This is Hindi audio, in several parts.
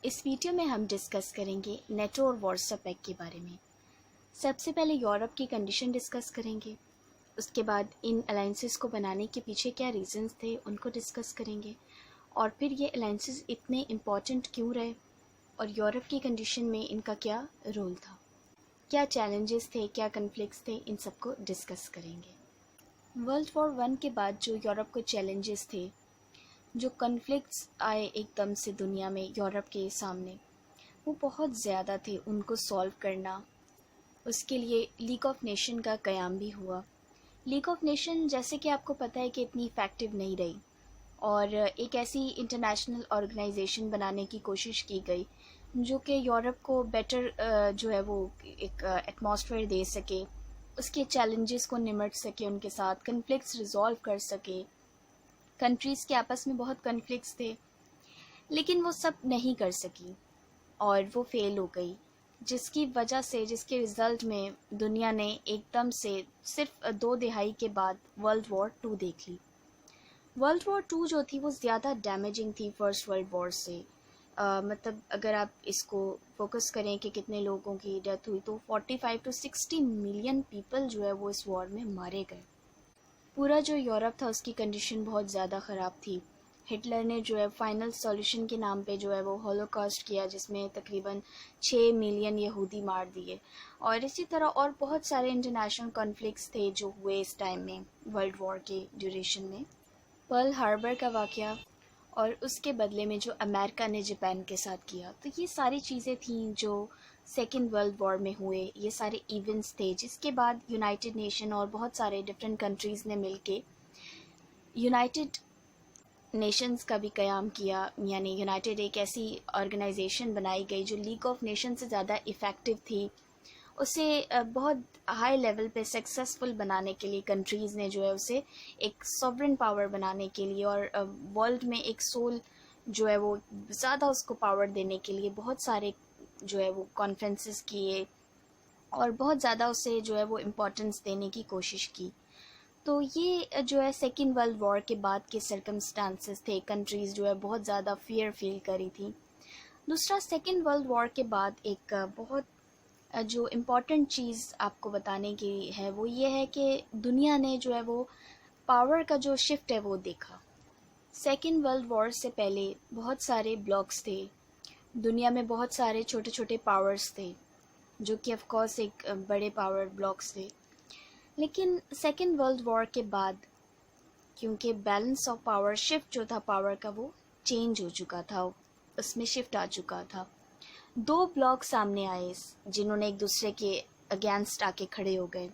इस वीडियो में हम डिस्कस करेंगे नेटो और वार्सो पैक्ट के बारे में। सबसे पहले यूरोप की कंडीशन डिस्कस करेंगे, उसके बाद इन अलाइंसेस को बनाने के पीछे क्या रीजंस थे उनको डिस्कस करेंगे, और फिर ये अलाइंसेस इतने इम्पॉर्टेंट क्यों रहे और यूरोप की कंडीशन में इनका क्या रोल था, क्या चैलेंजेस थे, क्या कन्फ्लिक्ट्स थे, इन सबको डिस्कस करेंगे। वर्ल्ड वॉर 1 के बाद जो यूरोप को चैलेंजेस थे, जो कन्फ्लिक्ट्स आए एकदम से दुनिया में यूरोप के सामने, वो बहुत ज़्यादा थे उनको सॉल्व करना। उसके लिए लीग ऑफ नेशन का क़याम भी हुआ। लीग ऑफ नेशन जैसे कि आपको पता है कि इतनी इफ़ेक्टिव नहीं रही, और एक ऐसी इंटरनेशनल ऑर्गेनाइजेशन बनाने की कोशिश की गई जो कि यूरोप को बेटर जो है वो एक एटमॉस्फेयर दे सके, उसके चैलेंजेस को निमट सके, उनके साथ कन्फ्लिक्ट्स रिजॉल्व कर सके। कंट्रीज़ के आपस में बहुत कन्फ्लिक्ट्स थे, लेकिन वो सब नहीं कर सकी और वो फेल हो गई, जिसकी वजह से, जिसके रिज़ल्ट में दुनिया ने एकदम से सिर्फ 2 दहाई के बाद वर्ल्ड वॉर 2 देख ली। वर्ल्ड वॉर 2 जो थी वो ज़्यादा डैमेजिंग थी फर्स्ट वर्ल्ड वॉर से। मतलब अगर आप इसको फोकस करें कि कितने लोगों की डेथ हुई, तो 45 to 60 मिलियन पीपल जो है वो इस वॉर में मारे गए। पूरा जो यूरोप था उसकी कंडीशन बहुत ज़्यादा ख़राब थी। हिटलर ने जो है फाइनल सॉल्यूशन के नाम पे जो है वो हॉलोकॉस्ट किया, जिसमें तकरीबन 6 मिलियन यहूदी मार दिए, और इसी तरह और बहुत सारे इंटरनेशनल कॉन्फ्लिक्ट्स थे जो हुए इस टाइम में वर्ल्ड वॉर के ड्यूरेशन में। पर्ल हार्बर का वाक़या और उसके बदले में जो अमेरिका ने जापान के साथ किया, तो ये सारी चीज़ें थीं जो सेकेंड वर्ल्ड वॉर में हुए। ये सारे इवेंट्स थे जिसके बाद यूनाइटेड नेशन और बहुत सारे डिफरेंट कंट्रीज़ ने मिलके यूनाइटेड नेशंस का भी क़याम किया, यानी यूनाइटेड एक ऐसी ऑर्गेनाइजेशन बनाई गई जो लीग ऑफ नेशन से ज़्यादा इफ़ेक्टिव थी। उसे बहुत हाई लेवल पे सक्सेसफुल बनाने के लिए कंट्रीज़ ने जो है उसे एक सॉवरेन पावर बनाने के लिए और वर्ल्ड में एक सोल जो है वो ज़्यादा उसको पावर देने के लिए बहुत सारे जो है वो कॉन्फ्रेंसेस किए और बहुत ज़्यादा उसे जो है वो इम्पोर्टेंस देने की कोशिश की। तो ये जो है सेकेंड वर्ल्ड वॉर के बाद के सर्कमस्टांसेस थे। कंट्रीज़ जो है बहुत ज़्यादा फियर फील करी थी। दूसरा, सेकेंड वर्ल्ड वॉर के बाद एक बहुत जो इम्पॉर्टेंट चीज़ आपको बताने की है वो ये है कि दुनिया ने जो है वो पावर का जो शिफ्ट है वो देखा। सेकेंड वर्ल्ड वॉर से पहले बहुत सारे ब्लॉक्स थे दुनिया में, बहुत सारे छोटे छोटे पावर्स थे जो कि ऑफ कोर्स एक बड़े पावर ब्लॉक्स थे। लेकिन सेकेंड वर्ल्ड वॉर के बाद, क्योंकि बैलेंस ऑफ पावर शिफ्ट जो था पावर का वो चेंज हो चुका था, उसमें शिफ्ट आ चुका था। 2 ब्लॉक सामने आए जिन्होंने एक दूसरे के अगेंस्ट आके खड़े हो गए,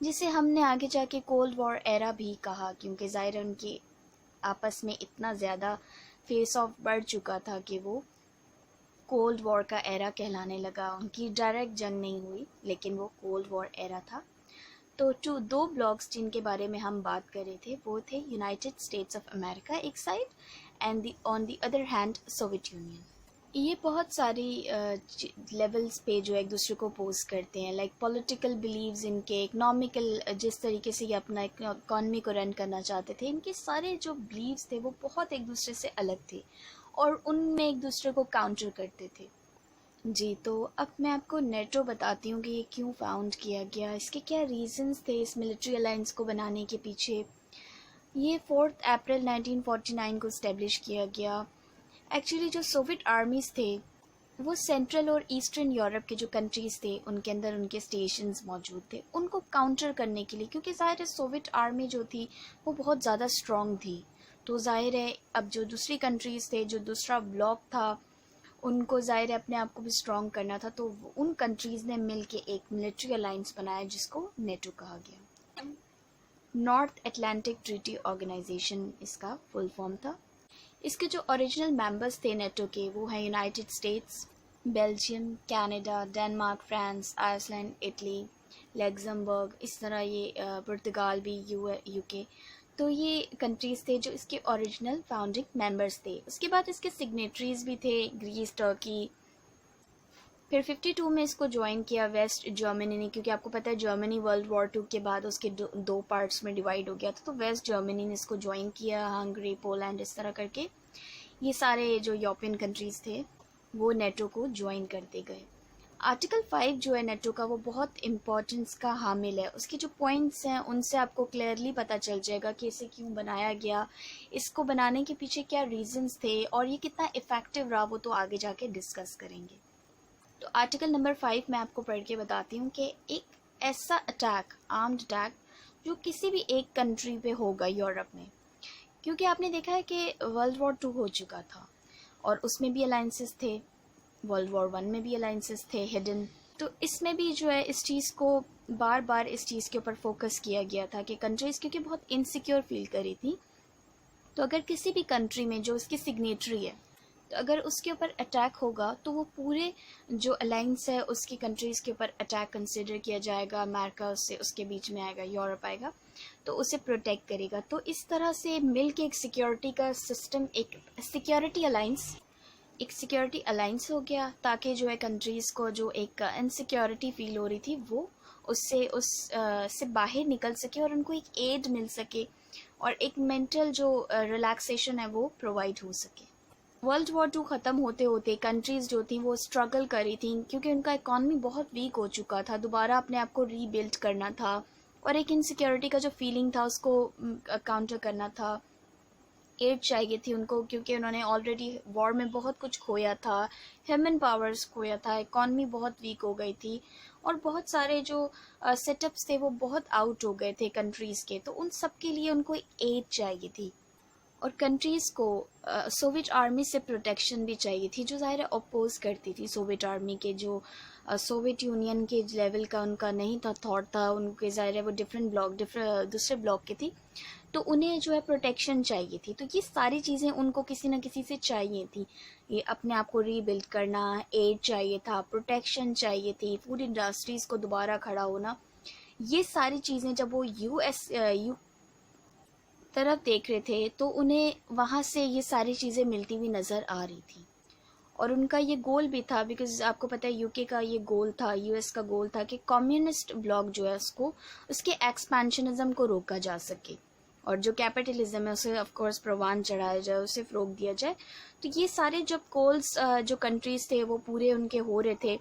जिसे हमने आगे जाके कोल्ड वॉर एरा भी कहा, क्योंकि ज़ाहिर है उनकी आपस में इतना ज़्यादा फेस ऑफ बढ़ चुका था कि वो कोल्ड वॉर का एरा कहलाने लगा। उनकी डायरेक्ट जंग नहीं हुई, लेकिन वो कोल्ड वॉर एरा था। तो 2 ब्लॉक्स जिनके बारे में हम बात कर रहे थे वो थे यूनाइटेड स्टेट्स ऑफ अमेरिका एक side and on the other hand Soviet union. ये बहुत सारी लेवल्स पे जो एक दूसरे को अपोज करते हैं, लाइक पॉलिटिकल बिलीव्स इनके, इकोनॉमिकल जिस तरीके से ये अपना इकॉनमी को रन करना चाहते थे, इनके सारे जो बिलीव्स थे वो बहुत एक दूसरे से अलग थे और उनमें एक दूसरे को काउंटर करते थे। जी, तो अब मैं आपको नेटो बताती हूँ कि ये क्यों फाउंड किया गया, इसके क्या रीजंस थे इस मिलिट्री अलायंस को बनाने के पीछे। ये 4 अप्रैल 1949 को इस्टेब्लिश किया गया। एक्चुअली जो सोवियत आर्मीज़ थे वो सेंट्रल और ईस्टर्न यूरोप के जो कंट्रीज़ थे उनके अंदर उनके स्टेशंस मौजूद थे, उनको काउंटर करने के लिए, क्योंकि ज़ाहिर है सोवियत आर्मी जो थी वो बहुत ज़्यादा स्ट्रॉन्ग थी। तो ज़ाहिर है अब जो दूसरी कंट्रीज़ थे, जो दूसरा ब्लॉक था, उनको ज़ाहिर है अपने आप को भी स्ट्रॉन्ग करना था। तो उन कंट्रीज़ ने मिल के एक मिलिट्री अलायंस बनाया जिसको नेटो कहा गया। नॉर्थ अटलांटिक ट्रीटी ऑर्गेनाइजेशन इसका फुल फॉर्म था। इसके जो ओरिजिनल मेंबर्स थे नेटो के वो हैं United States, Belgium, Canada, Denmark, France, Iceland, Italy, Luxembourg, इस तरह ये पुर्तगाल भी, यूके। तो ये कंट्रीज़ थे जो इसके ओरिजिनल फाउंडिंग मेंबर्स थे। उसके बाद इसके सिग्नेटरीज भी थे ग्रीस, टर्की। फिर 52 में इसको ज्वाइन किया वेस्ट जर्मनी ने, क्योंकि आपको पता है जर्मनी वर्ल्ड वॉर 2 के बाद उसके 2 पार्ट्स में डिवाइड हो गया था, तो वेस्ट जर्मनी ने इसको ज्वाइन किया, हंगरी, पोलैंड, इस तरह करके ये सारे जो यूरोपियन कंट्रीज़ थे। वो नेटो को ज्वाइन करते गए। आर्टिकल 5 जो है नेटो का, वो बहुत इम्पोर्टेंस का हामिल है। उसके जो पॉइंट्स हैं उनसे आपको क्लियरली पता चल जाएगा कि इसे क्यों बनाया गया, इसको बनाने के पीछे क्या रीजंस थे और ये कितना इफ़ेक्टिव रहा, वो तो आगे जाके डिस्कस करेंगे। तो आर्टिकल नंबर 5 मैं आपको पढ़ के बताती हूँ कि एक ऐसा अटैक, आर्म्ड अटैक, जो किसी भी एक कंट्री पे होगा यूरोप में, क्योंकि आपने देखा है कि वर्ल्ड वॉर 2 हो चुका था और उसमें भी अलाइंसेस थे, वर्ल्ड वॉर 1 में भी अलाइंसेस थे हिडन। तो इसमें भी जो है इस चीज़ को बार बार इस चीज़ के ऊपर फोकस किया गया था कि कंट्रीज़ क्योंकि बहुत इनसिक्योर फील करी थी, तो अगर किसी भी कंट्री में जो उसकी सिग्नेटरी है, तो अगर उसके ऊपर अटैक होगा तो वो पूरे जो अलाइंस है उसकी कंट्रीज़ के ऊपर अटैक कंसिडर किया जाएगा। अमेरिका उससे उसके बीच में आएगा, यूरोप आएगा, तो उसे प्रोटेक्ट करेगा। तो इस तरह से मिल के एक सिक्योरिटी का सिस्टम, एक सिक्योरिटी अलाइंस हो गया, ताकि जो है कंट्रीज़ को जो एक इनसिक्योरिटी फील हो रही थी वो से बाहर निकल सके और उनको एक एड मिल सके और एक मेंटल जो रिलैक्सेशन है वो प्रोवाइड हो सके। वर्ल्ड वॉर 2 ख़त्म होते होते कंट्रीज़ जो थी वो स्ट्रगल कर रही थी, क्योंकि उनका इकॉनमी बहुत वीक हो चुका था, दोबारा अपने आप को रीबिल्ड करना था और एक इनसिक्योरिटी का जो फीलिंग था उसको काउंटर करना था। एड चाहिए थी उनको, क्योंकि उन्होंने ऑलरेडी वॉर में बहुत कुछ खोया था, ह्यूमन पावर्स खोया था, इकॉनमी बहुत वीक हो गई थी और बहुत सारे जो सेटअप्स थे वो बहुत आउट हो गए थे कंट्रीज़ के, तो उन सब के लिए उनको एड चाहिए थी। और कंट्रीज़ को सोवियत आर्मी से प्रोटेक्शन भी चाहिए थी, जो ज़ाहिर अपोज करती थी सोवियत आर्मी के, जो सोवियत यूनियन के लेवल का उनका नहीं था, थॉट था उनके, ज़ाहिर है वो दूसरे ब्लॉक की थी, तो उन्हें जो है प्रोटेक्शन चाहिए थी। तो ये सारी चीज़ें उनको किसी न किसी से चाहिए थी, ये अपने आप को रीबिल्ड करना, एड चाहिए था, प्रोटेक्शन चाहिए थी, फूड इंडस्ट्रीज़ को दोबारा खड़ा होना, ये सारी चीज़ें जब वो यू तरफ देख रहे थे तो उन्हें वहाँ से ये सारी चीज़ें मिलती हुई नज़र आ रही थी। और उनका ये गोल भी था, बिकॉज आपको पता है यूके का ये गोल था, यूएस का गोल था कि कम्युनिस्ट ब्लॉक जो है उसको, उसके एक्सपेंशनिज्म को रोका जा सके और जो कैपिटलिज्म है उसे ऑफ कोर्स प्रवान चढ़ाया जाए, उसे रोक दिया जाए। तो ये सारे जब गोल्स जो कंट्रीज़ थे वो पूरे उनके हो रहे थे,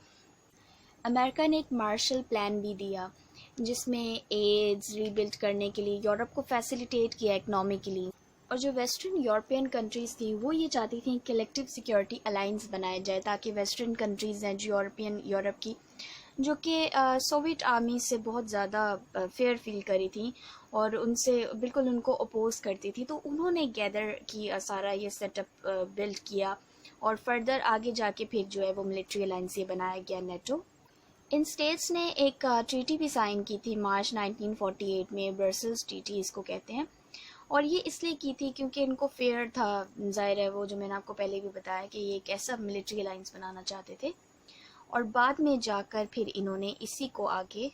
अमेरिका ने एक मार्शल प्लान भी दिया जिसमें एड्स रीबिल्ड करने के लिए यूरोप को फैसिलिटेट किया इकनॉमिकली। और जो वेस्टर्न यूरोपियन कंट्रीज़ थी वो ये चाहती थी कलेक्टिव सिक्योरिटी अलाइंस बनाया जाए, ताकि वेस्टर्न कंट्रीज़ हैं जो यूरोप की, जो कि सोवियत आर्मी से बहुत ज़्यादा फेयर फील करी थी और उनसे बिल्कुल उनको अपोज करती थी, तो उन्होंने गैदर की सारा ये सेटअप बिल्ड किया और फर्दर आगे जाके फिर जो है वो मिलिट्री अलाइंस ये बनाया गया, नेटो। इन स्टेट्स ने एक ट्रीटी भी साइन की थी मार्च 1948 में, ब्रसेल्स ट्रीटी इसको कहते हैं, और ये इसलिए की थी क्योंकि इनको फेयर था, जाहिर है वो जो मैंने आपको पहले भी बताया कि ये एक ऐसा मिलिट्री अलाइंस बनाना चाहते थे। और बाद में जाकर फिर इन्होंने इसी को आगे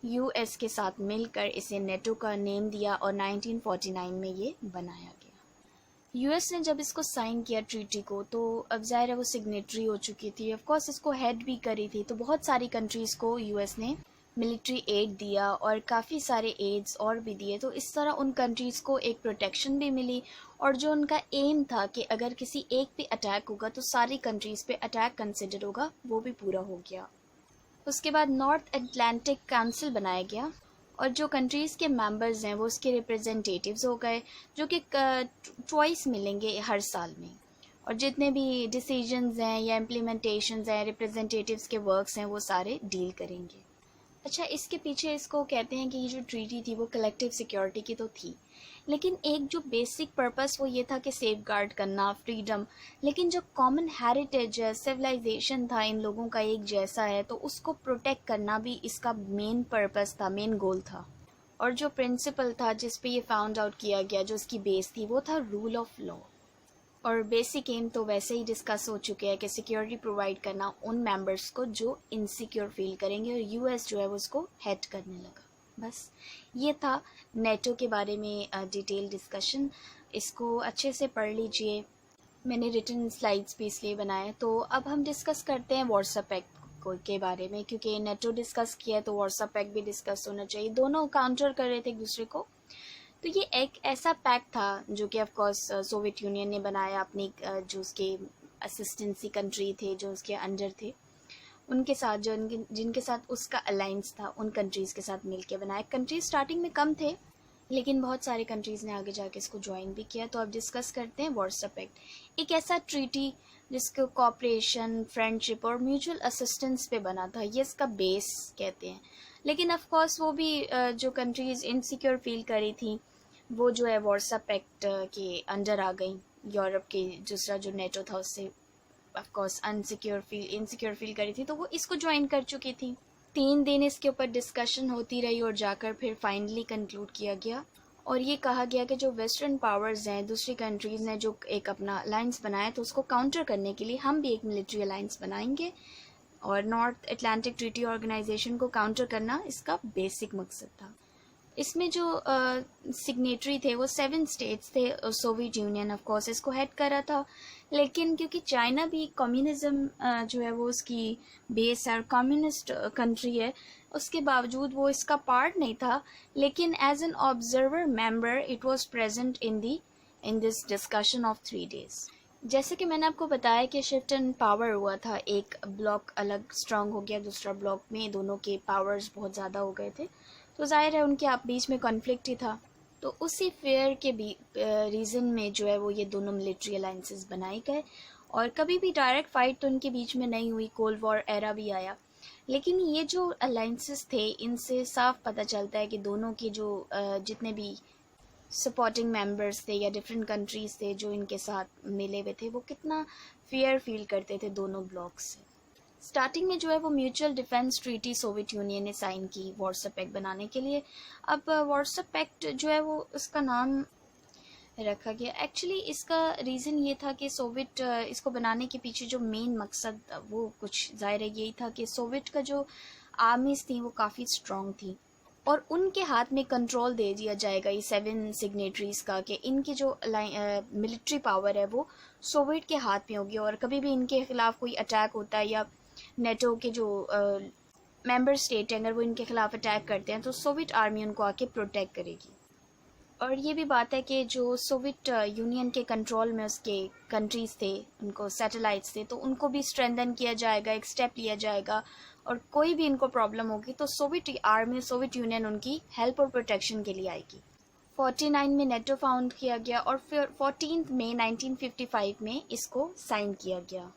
यूएस के साथ मिलकर इसे नेटो का नेम दिया और 1949 में ये बनाया गया। यूएस ने जब इसको साइन किया ट्रीटी को, तो अब ज़ाहिर है वो सिग्नेटरी हो चुकी थी, ऑफ कोर्स इसको हेड भी करी थी, तो बहुत सारी कंट्रीज़ को यूएस ने मिलिट्री एड दिया और काफ़ी सारे एड्स और भी दिए। तो इस तरह उन कंट्रीज़ को एक प्रोटेक्शन भी मिली और जो उनका एम था कि अगर किसी एक पे अटैक होगा तो सारी कंट्रीज़ पे अटैक कंसिडर होगा, वो भी पूरा हो गया। उसके बाद नॉर्थ अटलांटिक काउंसिल बनाया गया और जो कंट्रीज़ के मेंबर्स हैं वो उसके रिप्रेजेंटेटिव्स हो गए, जो कि ट्वाइस मिलेंगे हर साल में, और जितने भी डिसीजंस हैं या इम्प्लीमेंटेशंस हैं, रिप्रेजेंटेटिव्स के वर्क्स हैं, वो सारे डील करेंगे। अच्छा, इसके पीछे इसको कहते हैं कि ये जो ट्रीटी थी वो कलेक्टिव सिक्योरिटी की तो थी, लेकिन एक जो बेसिक पर्पस वो ये था कि सेफ गार्ड करना फ्रीडम, लेकिन जो कॉमन हेरिटेज है, सिविलाइजेशन था, इन लोगों का एक जैसा है, तो उसको प्रोटेक्ट करना भी इसका मेन पर्पस था, मेन गोल था। और जो प्रिंसिपल था जिस पे ये फाउंड आउट किया गया, जो इसकी बेस थी, वो था रूल ऑफ लॉ। और बेसिक एम तो वैसे ही डिस्कस हो चुके हैं कि सिक्योरिटी प्रोवाइड करना उन मेंबर्स को जो इनसिक्योर फील करेंगे, और यूएस जो है वो उसको हेड करने लगा। बस ये था नेटो के बारे में डिटेल डिस्कशन, इसको अच्छे से पढ़ लीजिए, मैंने रिटन स्लाइड्स भी इसलिए बनाए। तो अब हम डिस्कस करते हैं वार्सो पैक्ट के बारे में, क्योंकि नेटो डिस्कस किया है तो वार्सो पैक्ट भी डिस्कस होना चाहिए, दोनों काउंटर कर रहे थे एक दूसरे को। तो ये एक ऐसा पैक्ट था जो कि ऑफ कोर्स सोवियत यूनियन ने बनाया अपनी जो उसके असिस्टेंसी कंट्री थे जो उसके अंडर थे, उनके साथ जो जिनके साथ उसका अलाइंस था उन कंट्रीज़ के साथ मिलके बनाए। कंट्रीज स्टार्टिंग में कम थे लेकिन बहुत सारे कंट्रीज़ ने आगे जाके इसको ज्वाइन भी किया। तो अब डिस्कस करते हैं वार्सो पैक्ट, एक ऐसा ट्रीटी जिसको कॉपरेशन, फ्रेंडशिप और म्यूचुअल असिस्टेंस पे बना था, ये इसका बेस कहते हैं। लेकिन ऑफ कोर्स वो भी जो कंट्रीज़ इनसिक्योर फील करी थी वो जो है वार्सो पैक्ट के अंडर आ गई। यूरोप के दूसरा जो नेटो था उससे ऑफ कोर्स इनसिक्योर फील करी थी तो वो इसको ज्वाइन कर चुकी थी। 3 दिन इसके ऊपर डिस्कशन होती रही और जाकर फिर फाइनली कंक्लूड किया गया और ये कहा गया कि जो वेस्टर्न पावर्स हैं, दूसरी कंट्रीज़ ने जो एक अपना अलायंस बनाया तो उसको काउंटर करने के लिए हम भी एक मिलिट्री अलायंस बनाएंगे और नॉर्थ अटलांटिक ट्रीटी ऑर्गेनाइजेशन को काउंटर करना इसका बेसिक मकसद था। इसमें जो सिग्नेटरी थे वो 7 स्टेट्स थे। सोवियत यूनियन ऑफ कोर्स इसको हेड कर रहा था, लेकिन क्योंकि चाइना भी कम्युनिज्म जो है वो उसकी बेस है और कम्युनिस्ट कंट्री है, उसके बावजूद वो इसका पार्ट नहीं था। लेकिन as an observer member it was present in this discussion of 3 days। जैसे कि मैंने आपको बताया कि शिफ्ट इन पावर हुआ था, एक ब्लॉक अलग स्ट्रांग हो गया, दूसरा ब्लॉक में दोनों के पावर्स बहुत ज़्यादा हो गए थे तो जाहिर है उनके आप बीच में कॉन्फ्लिक्ट ही था। तो उसी फेयर के भी रीज़न में जो है वो ये दोनों मिलिट्री अलाइंसेस बनाए गए और कभी भी डायरेक्ट फाइट तो उनके बीच में नहीं हुई, कोल्ड वॉर एरा भी आया। लेकिन ये जो अलाइंसेस थे इनसे साफ पता चलता है कि दोनों के जो जितने भी सपोर्टिंग मेंबर्स थे या डिफरेंट कंट्रीज़ थे जो इनके साथ मिले हुए थे वो कितना फेयर फील करते थे दोनों ब्लॉक्स से। स्टार्टिंग में जो है वो mutual defence treaty Soviet union ने साइन की वार्सो पैक्ट बनाने के लिए। अब वार्सो पैक्ट जो है वो उसका नाम रखा गया, एक्चुअली इसका रीज़न ये था कि सोवियत इसको बनाने के पीछे जो मेन मकसद वो कुछ ज़ाहिर है यही था कि सोवियत का जो आर्मीज थी वो काफ़ी स्ट्रॉन्ग थी और उनके हाथ में कंट्रोल दे दिया जाएगा ये 7 सिग्नेटरीज का कि इनकी जो मिलिट्री पावर है वो सोवियत के हाथ में होगी और कभी भी इनके खिलाफ कोई अटैक होता है या नेटो के जो मेंबर स्टेट हैं अगर वो इनके खिलाफ अटैक करते हैं तो सोवियत आर्मी उनको आके प्रोटेक्ट करेगी। और ये भी बात है कि जो सोवियत यूनियन के कंट्रोल में उसके कंट्रीज़ थे, उनको सैटेलाइट्स थे, तो उनको भी स्ट्रेंथन किया जाएगा, एक स्टेप लिया जाएगा और कोई भी इनको प्रॉब्लम होगी तो सोवियत आर्मी, सोवियत यूनियन उनकी हेल्प और प्रोटेक्शन के लिए आएगी। 49 में नेटो फाउंड किया गया और फिर 14 मई 1955 में इसको साइन किया गया।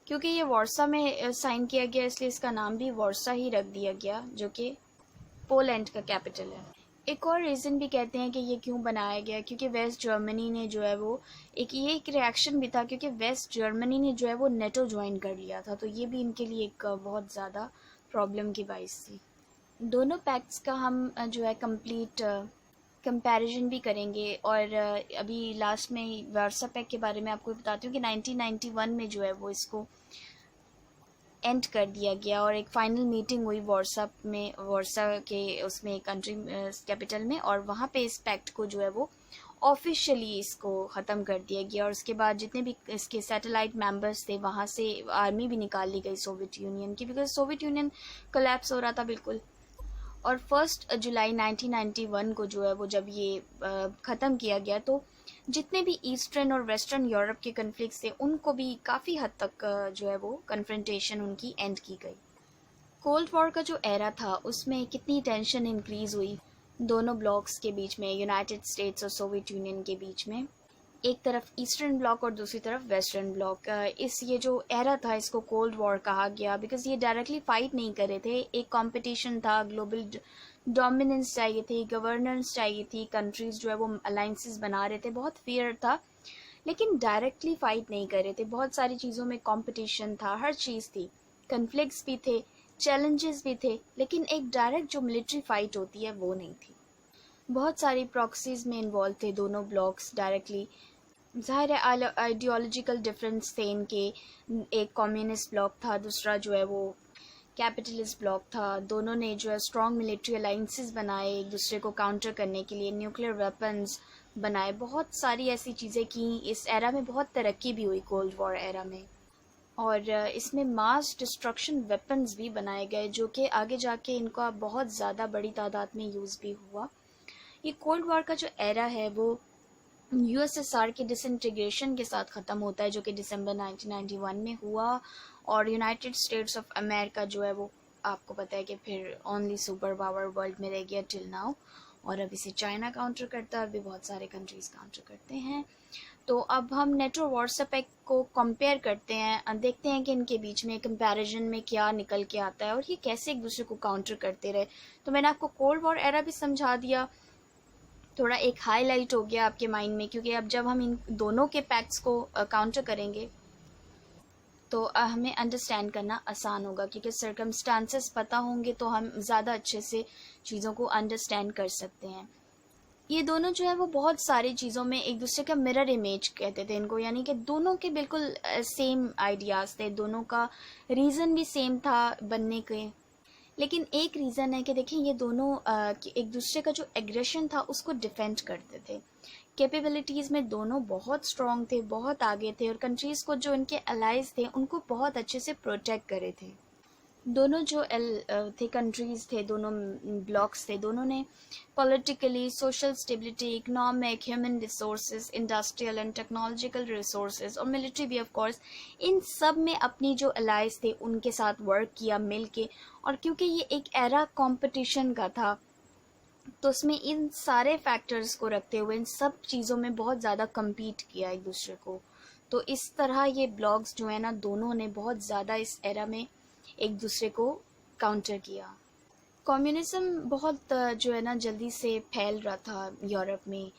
क्योंकि ये वार्सा में साइन किया गया इसलिए इसका नाम भी वार्सा ही रख दिया गया जो कि पोलैंड का कैपिटल है। एक और रीज़न भी कहते हैं कि ये क्यों बनाया गया, क्योंकि वेस्ट जर्मनी ने जो है वो एक रिएक्शन भी था क्योंकि वेस्ट जर्मनी ने जो है वो नेटो ज्वाइन कर लिया था तो ये भी इनके लिए एक बहुत ज़्यादा प्रॉब्लम की बाइस थी। दोनों पैक्ट्स का हम जो है कंप्लीट कंपैरिजन भी करेंगे और अभी लास्ट में वार्सा पैक्ट के बारे में आपको बताती हूँ कि 1991 में जो है वो इसको एंड कर दिया गया और एक फाइनल मीटिंग हुई वार्सा के उसमें कंट्री कैपिटल में और वहाँ पे इस पैक्ट को जो है वो ऑफिशियली इसको ख़त्म कर दिया गया और उसके बाद जितने भी इसके सैटेलाइट मेंबर्स थे वहाँ से आर्मी भी निकाल ली गई सोवियत यूनियन की, बिकॉज सोवियत यूनियन कोलैप्स हो रहा था बिल्कुल। और 1 जुलाई 1991 को जो है वो जब ये ख़त्म किया गया तो जितने भी ईस्टर्न और वेस्टर्न यूरोप के कन्फ्लिक्ट्स थे उनको भी काफ़ी हद तक जो है वो कन्फ्रंटेशन उनकी एंड की गई। कोल्ड वॉर का जो एरा था उसमें कितनी टेंशन इंक्रीज़ हुई दोनों ब्लॉक्स के बीच में, यूनाइटेड स्टेट्स और सोवियत यूनियन के बीच में, एक तरफ ईस्टर्न ब्लॉक और दूसरी तरफ वेस्टर्न ब्लॉक। इस ये जो एरा था इसको कोल्ड वॉर कहा गया बिकॉज ये डायरेक्टली फाइट नहीं कर रहे थे, एक कंपटीशन था, ग्लोबल डोमिनेंस चाहिए थी, गवर्नेंस चाहिए थी, कंट्रीज जो है वो अलाइंसेस बना रहे थे, बहुत फियर था लेकिन डायरेक्टली फाइट नहीं कर रहे थे। बहुत सारी चीज़ों में कंपटीशन था, हर चीज़ थी, कन्फ्लिक्ट्स भी थे, चैलेंजेस भी थे, लेकिन एक डायरेक्ट जो मिलिट्री फाइट होती है वो नहीं थी। बहुत सारी प्रॉक्सीज में इन्वॉल्व थे दोनों ब्लॉक्स डायरेक्टली। ज़ाहिर है आइडियोलॉजिकल डिफरेंस थे इनके, एक कम्युनिस्ट ब्लॉक था, दूसरा जो है वो कैपिटलिस्ट ब्लॉक था। दोनों ने जो है स्ट्रॉन्ग मिलिट्री अलाइंसेस बनाए एक दूसरे को काउंटर करने के लिए, न्यूक्लियर वेपन्स बनाए, बहुत सारी ऐसी चीज़ें की। इस एरा में बहुत तरक्की भी हुई कोल्ड वॉर एरा में और इसमें मास डिस्ट्रक्शन वेपन्स भी बनाए गए जो कि आगे जाके इनका बहुत ज़्यादा बड़ी तादाद में यूज़ भी हुआ। ये कोल्ड वॉर का जो एरा है वो यूएसएसआर के डिसइंटीग्रेशन के साथ ख़त्म होता है, जो कि दिसंबर 1991 में हुआ। और यूनाइटेड स्टेट्स ऑफ अमेरिका जो है वो आपको पता है कि फिर ओनली सुपर पावर वर्ल्ड में रह गया टिल नाउ, और अब इसे चाइना काउंटर करता है और भी बहुत सारे कंट्रीज़ काउंटर करते हैं। तो अब हम नेटो और व्हाट्सएप को कंपेयर करते हैं, देखते हैं कि इनके बीच में कंपैरिजन में क्या निकल के आता है और ये कैसे एक दूसरे को काउंटर करते रहे। तो मैंने आपको कोल्ड वॉर एरा भी समझा दिया, थोड़ा एक हाईलाइट हो गया आपके माइंड में, क्योंकि अब जब हम इन दोनों के पैक्ट्स को काउंटर करेंगे तो हमें अंडरस्टैंड करना आसान होगा, क्योंकि सर्कमस्टांसेस पता होंगे तो हम ज़्यादा अच्छे से चीज़ों को अंडरस्टैंड कर सकते हैं। ये दोनों जो है वो बहुत सारी चीज़ों में एक दूसरे का मिरर इमेज कहते थे इनको, यानी कि दोनों के बिल्कुल सेम आइडियाज़ थे, दोनों का रीज़न भी सेम था बनने के। लेकिन एक रीज़न है कि देखिए ये दोनों एक दूसरे का जो एग्रेशन था उसको डिफेंड करते थे। कैपेबिलिटीज़ में दोनों बहुत स्ट्रॉन्ग थे, बहुत आगे थे, और कंट्रीज़ को जो इनके अलाइज थे उनको बहुत अच्छे से प्रोटेक्ट करे थे। दोनों जो थे कंट्रीज़ थे, दोनों ब्लॉक्स थे, दोनों ने politically, social stability, economic, human resources, industrial and technological resources और मिलिट्री भी ऑफ कोर्स, इन सब में अपनी जो अलाइज थे उनके साथ वर्क किया मिल के। और क्योंकि ये एक एरा कंपटीशन का था तो उसमें इन सारे फैक्टर्स को रखते हुए इन सब चीज़ों में बहुत ज़्यादा कम्पीट किया एक दूसरे को। तो इस तरह ये ब्लॉग्स जो है ना, दोनों ने बहुत ज़्यादा इस एरा में एक दूसरे को काउंटर किया। कम्युनिज्म बहुत जो है ना जल्दी से फैल रहा था यूरोप में,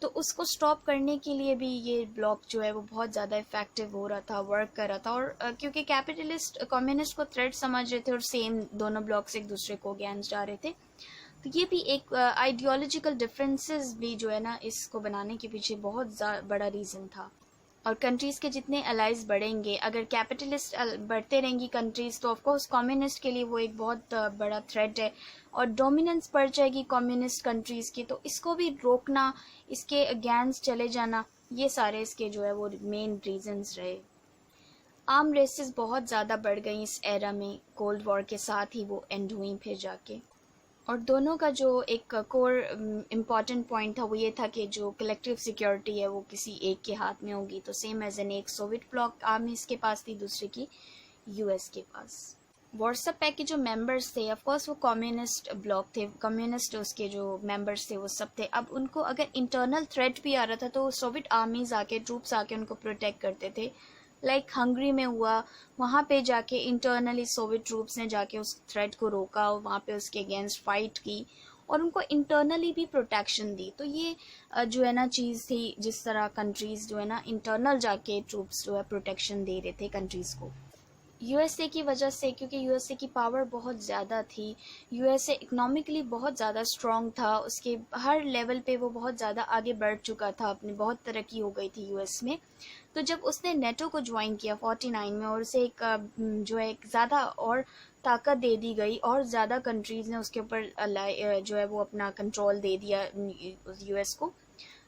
तो उसको स्टॉप करने के लिए भी ये ब्लॉक जो है वो बहुत ज़्यादा इफेक्टिव हो रहा था, वर्क कर रहा था। और क्योंकि कैपिटलिस्ट कम्युनिस्ट को थ्रेट समझ रहे थे और सेम दोनों ब्लॉक्स एक दूसरे को अगेंस्ट जा रहे थे, तो ये भी एक आइडियोलॉजिकल डिफरेंसेस भी जो है ना इसको बनाने के पीछे बहुत बड़ा रीज़न था। और कंट्रीज़ के जितने अलाइज बढ़ेंगे, अगर कैपिटलिस्ट बढ़ते रहेंगी कंट्रीज़, तो ऑफकोर्स कम्युनिस्ट के लिए वो एक बहुत बड़ा थ्रेट है और डोमिनेंस बढ़ जाएगी कम्युनिस्ट कंट्रीज़ की। तो इसको भी रोकना, इसके अगेंस्ट चले जाना, ये सारे इसके जो है वो मेन रीजंस रहे। आर्म रेसेस बहुत ज़्यादा बढ़ गई इस एरा में, कोल्ड वॉर के साथ ही वो एंड हुई फिर जाके। और दोनों का जो एक कोर इम्पॉर्टेंट पॉइंट था वो ये था कि जो कलेक्टिव सिक्योरिटी है वो किसी एक के हाथ में होगी। तो सेम एज एन, एक सोवियत ब्लॉक आर्मी इसके पास थी, दूसरे की यूएस के पास। व्हाट्सएप पैक के जो मेंबर्स थे, ऑफ कोर्स वो कम्युनिस्ट ब्लॉक थे, कम्युनिस्ट उसके जो मेंबर्स थे वो सब थे। अब उनको अगर इंटरनल थ्रेट भी आ रहा था तो सोवियत आर्मीज आके, ट्रूप्स आके उनको प्रोटेक्ट करते थे। लाइक हंगरी में हुआ, वहाँ पे जाके इंटरनली सोवियत ट्रूप्स ने जाके उस थ्रेट को रोका और वहाँ पे उसके अगेंस्ट फाइट की और उनको इंटरनली भी प्रोटेक्शन दी। तो ये जो है ना चीज़ थी, जिस तरह कंट्रीज़ जो है ना इंटरनल जाके ट्रूप्स जो है प्रोटेक्शन दे रहे थे कंट्रीज़ को। यूएसए की वजह से, क्योंकि यूएसए की पावर बहुत ज़्यादा थी, यूएसए इकोनॉमिकली बहुत ज़्यादा स्ट्रॉन्ग था, उसके हर लेवल पे वो बहुत ज़्यादा आगे बढ़ चुका था, अपनी बहुत तरक्की हो गई थी यूएस में। तो जब उसने नेटो को ज्वाइन किया 49 में और उसे एक जो है एक ज़्यादा और ताकत दे दी गई और ज़्यादा कंट्रीज़ ने उसके ऊपर जो है वो अपना कंट्रोल दे दिया यूएस को,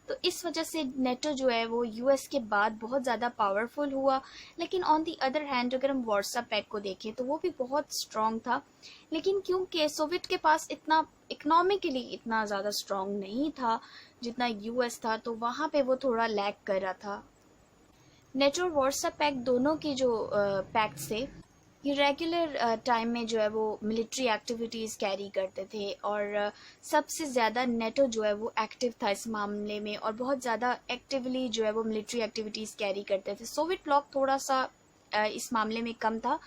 तो इस वजह से नेटो जो है वो यूएस के बाद बहुत ज़्यादा पावरफुल हुआ। लेकिन ऑन दी अदर हैंड अगर हम व्हाट्सएप पैक को देखें तो वो भी बहुत स्ट्रॉन्ग था, लेकिन क्योंकि सोवियत के पास इतना इकोनॉमिकली इतना ज़्यादा स्ट्रॉन्ग नहीं था जितना यूएस था, तो वहाँ पे वो थोड़ा लैग कर रहा था। नेटो और व्हाट्सएप पैक दोनों के जो पैक्ट्स थे, ये रेगुलर टाइम में जो है वो मिलिट्री एक्टिविटीज़ कैरी करते थे और सबसे ज़्यादा नेटो जो है वो एक्टिव था इस मामले में और बहुत ज़्यादा एक्टिवली जो है वो मिलिट्री एक्टिविटीज़ कैरी करते थे। सोवियत ब्लॉक थोड़ा सा इस मामले में कम था,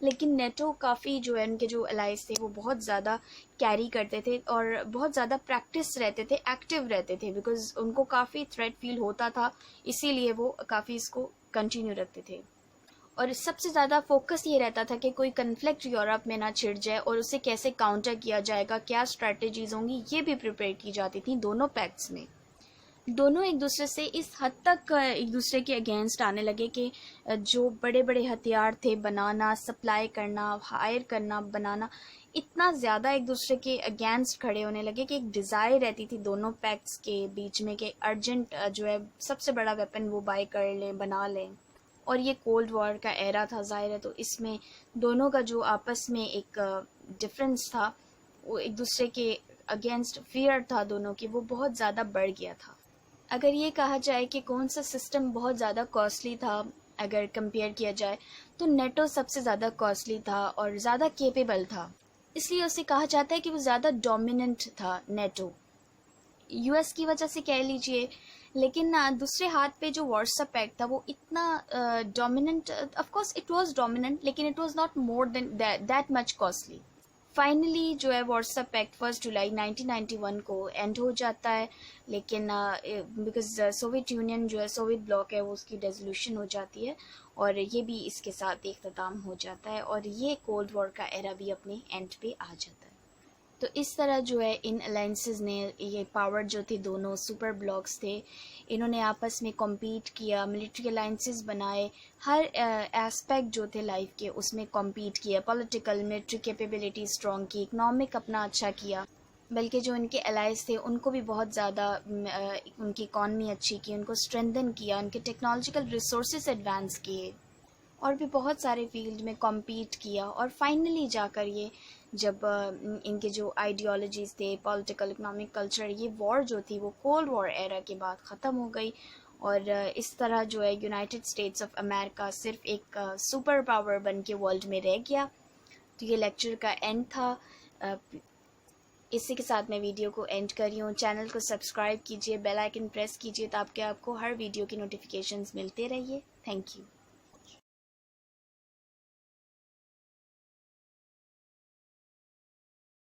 लेकिन नेटो काफ़ी जो है उनके जो अलाइज थे वो बहुत ज़्यादा कैरी करते थे और बहुत ज़्यादा प्रैक्टिस रहते थे, एक्टिव रहते थे, बिकॉज उनको काफ़ी थ्रेट फील होता था, इसीलिए वो काफ़ी इसको कंटिन्यू रखते थे। और सबसे ज़्यादा फोकस ये रहता था कि कोई कन्फ्लिक्ट यूरोप में ना छिड़ जाए और उसे कैसे काउंटर किया जाएगा, क्या स्ट्रैटेजीज होंगी, ये भी प्रिपेयर की जाती थी दोनों पैक्ट्स में। दोनों एक दूसरे से इस हद तक एक दूसरे के अगेंस्ट आने लगे कि जो बड़े बड़े हथियार थे बनाना, सप्लाई करना, हायर करना, बनाना, इतना ज़्यादा एक दूसरे के अगेंस्ट खड़े होने लगे कि एक डिज़ायर रहती थी दोनों पैक्ट्स के बीच में कि अर्जेंट जो है सबसे बड़ा वेपन वो बाय कर लें, बना लें। और ये कोल्ड वॉर का एरा था ज़ाहिर है, तो इसमें दोनों का जो आपस में एक डिफरेंस था, वो एक दूसरे के अगेंस्ट फियर था दोनों की, वो बहुत ज़्यादा बढ़ गया था। अगर ये कहा जाए कि कौन सा सिस्टम बहुत ज़्यादा कॉस्टली था, अगर कंपेयर किया जाए, तो नेटो सबसे ज़्यादा कॉस्टली था और ज़्यादा केपेबल था, इसलिए उसे कहा जाता है कि वो ज़्यादा डोमिनेंट था नेटो, यूएस की वजह से कह लीजिए। लेकिन दूसरे हाथ पे जो वार्सा पैक्ट था वो इतना dominant, of course it was dominant, लेकिन it was not more than that much costly. Finally जो है वार्सा पैक्ट 1 जुलाई 1991 को एंड हो जाता है, लेकिन बिकॉज सोवियत यूनियन जो है, सोवियत ब्लॉक है, वो उसकी डिसोल्यूशन हो जाती है और ये भी इसके साथ इख्तिताम हो जाता है और ये कोल्ड वॉर का एरा भी अपने एंड पे आ जाता है। तो इस तरह जो है इन अलायंसेस ने, ये पावर जो थे, दोनों सुपर ब्लॉक्स थे, इन्होंने आपस में कॉम्पीट किया, मिलिट्री अलायंसेस बनाए, हर एस्पेक्ट जो थे लाइफ के उसमें कॉम्पीट किया, पॉलिटिकल मिलिट्री कैपेबिलिटी स्ट्रॉन्ग की, इकोनॉमिक अपना अच्छा किया, बल्कि जो इनके अलाइज थे उनको भी बहुत ज़्यादा उनकी इकॉनमी अच्छी की, उनको स्ट्रेंथन किया, उनके टेक्नोलॉजिकल रिसोर्सेज एडवांस किए और भी बहुत सारे फील्ड में कॉम्पीट किया। और फाइनली जाकर ये जब इनके जो आइडियोलॉजीज़ थे, पॉलिटिकल, इकोनॉमिक, कल्चर, ये वॉर जो थी वो कोल्ड वॉर एरा के बाद ख़त्म हो गई और इस तरह जो है यूनाइटेड स्टेट्स ऑफ अमेरिका सिर्फ एक सुपर पावर बन के वर्ल्ड में रह गया। तो ये लेक्चर का एंड था। इसी के साथ मैं वीडियो को एंड कर रही हूँ। चैनल को सब्सक्राइब कीजिए, बेल आइकन प्रेस कीजिए ताकि आपको हर वीडियो की नोटिफिकेशंस मिलते रहिए। Thank you.